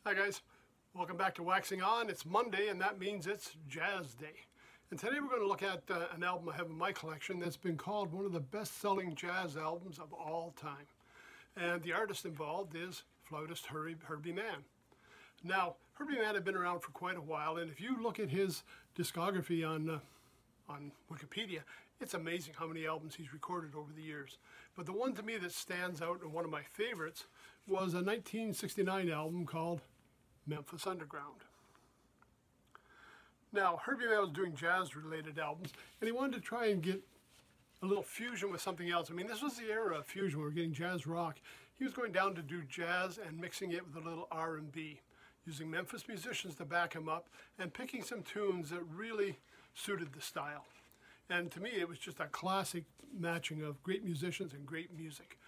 Hi guys, welcome back to Waxing On. It's Monday and that means it's Jazz Day. And today we're going to look at an album I have in my collection that's been called one of the best-selling jazz albums of all time. And the artist involved is flautist Herbie Mann. Now, Herbie Mann had been around for quite a while, and if you look at his discography on Wikipedia, it's amazing how many albums he's recorded over the years. But the one to me that stands out and one of my favorites was a 1969 album called Memphis Underground. Now, Herbie Mann was doing jazz-related albums, and he wanted to try and get a little fusion with something else. I mean, this was the era of fusion. We were getting jazz rock. He was going down to do jazz and mixing it with a little R&B, using Memphis musicians to back him up and picking some tunes that really suited the style. And to me, it was just a classic matching of great musicians and great music.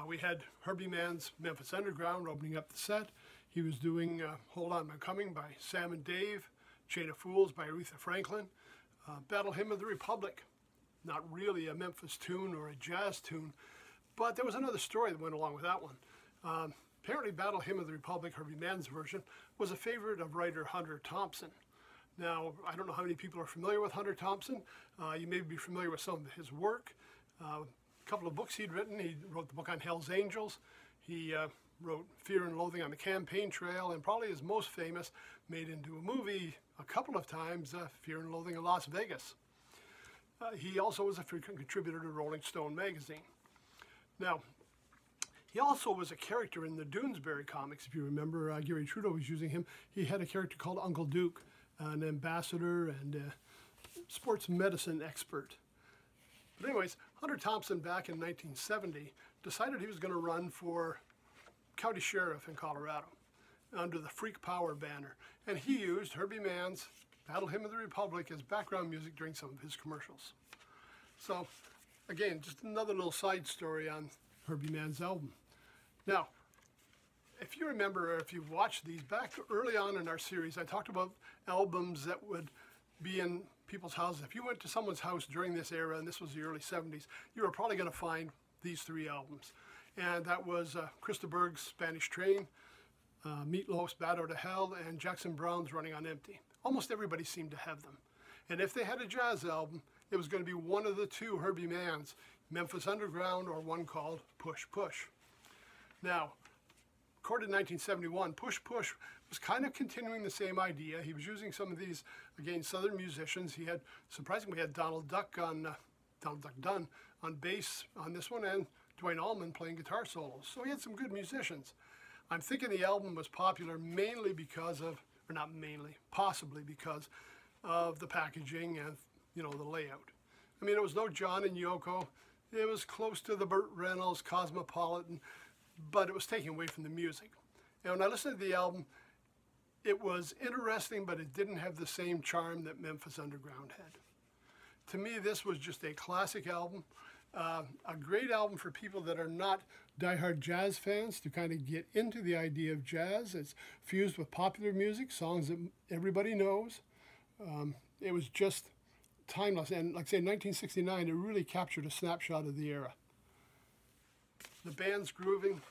We had Herbie Mann's Memphis Underground opening up the set. He was doing Hold On I'm Coming by Sam and Dave, Chain of Fools by Aretha Franklin, Battle Hymn of the Republic, not really a Memphis tune or a jazz tune, but there was another story that went along with that one. Apparently Battle Hymn of the Republic, Herbie Mann's version, was a favorite of writer Hunter Thompson. Now, I don't know how many people are familiar with Hunter Thompson. You may be familiar with some of his work. A couple of books he'd written. He wrote the book on Hell's Angels. He wrote Fear and Loathing on the Campaign Trail, and probably his most famous, made into a movie a couple of times, Fear and Loathing in Las Vegas. He also was a frequent contributor to Rolling Stone magazine. Now, he also was a character in the Doonesbury comics, if you remember. Gary Trudeau was using him. He had a character called Uncle Duke, an ambassador and a sports medicine expert. But anyways, Hunter Thompson back in 1970 decided he was going to run for county sheriff in Colorado under the Freak Power banner. And he used Herbie Mann's Battle Hymn of the Republic as background music during some of his commercials. So, again, just another little side story on Herbie Mann's album. Now, if you remember, or if you've watched these, back early on in our series, I talked about albums that would be in people's houses. If you went to someone's house during this era, and this was the early 70s, you were probably going to find these three albums. And that was Krista Berg's Spanish Train, Meatloaf's Bad Out of Hell, and Jackson Browne's Running on Empty. Almost everybody seemed to have them. And if they had a jazz album, it was going to be one of the two Herbie Mann's, Memphis Underground or one called Push Push. Now, recorded in 1971, Push Push was kind of continuing the same idea. He was using some of these, again, Southern musicians. He had, surprisingly, we had Donald Duck Dunn on bass on this one, and Dwayne Allman playing guitar solos. So he had some good musicians. I'm thinking the album was popular mainly because of, or not mainly, possibly because of the packaging and, you know, the layout. I mean, it was no John and Yoko. It was close to the Burt Reynolds, Cosmopolitan, but it was taken away from the music. And when I listened to the album, it was interesting, but it didn't have the same charm that Memphis Underground had. To me, this was just a classic album, a great album for people that are not diehard jazz fans to kind of get into the idea of jazz. It's fused with popular music, songs that everybody knows. It was just timeless, and like I say, in 1969, it really captured a snapshot of the era. The band's grooving.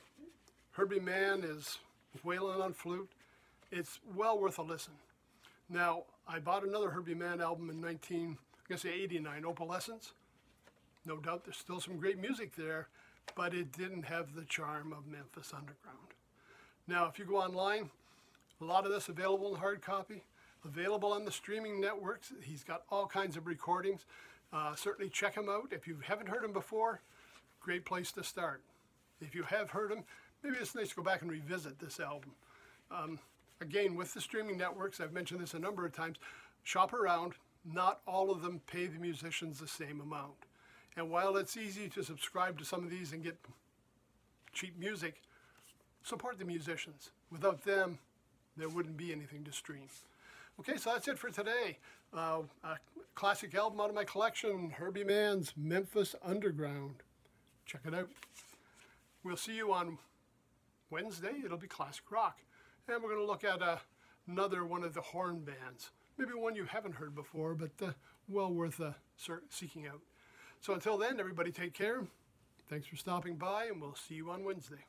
Herbie Mann is wailing on flute. It's well worth a listen. Now, I bought another Herbie Mann album in 1989, Opalescence. No doubt there's still some great music there, but it didn't have the charm of Memphis Underground. Now, if you go online, a lot of this available in hard copy, available on the streaming networks. He's got all kinds of recordings. Certainly check him out. If you haven't heard him before, great place to start. If you have heard him, maybe it's nice to go back and revisit this album. Again, with the streaming networks, I've mentioned this a number of times, shop around. Not all of them pay the musicians the same amount. And while it's easy to subscribe to some of these and get cheap music, support the musicians. Without them, there wouldn't be anything to stream. Okay, so that's it for today. A classic album out of my collection, Herbie Mann's Memphis Underground. Check it out. We'll see you on Wednesday. It'll be classic rock. And we're going to look at another one of the horn bands. Maybe one you haven't heard before, but well worth seeking out. So until then, everybody take care. Thanks for stopping by, and we'll see you on Wednesday.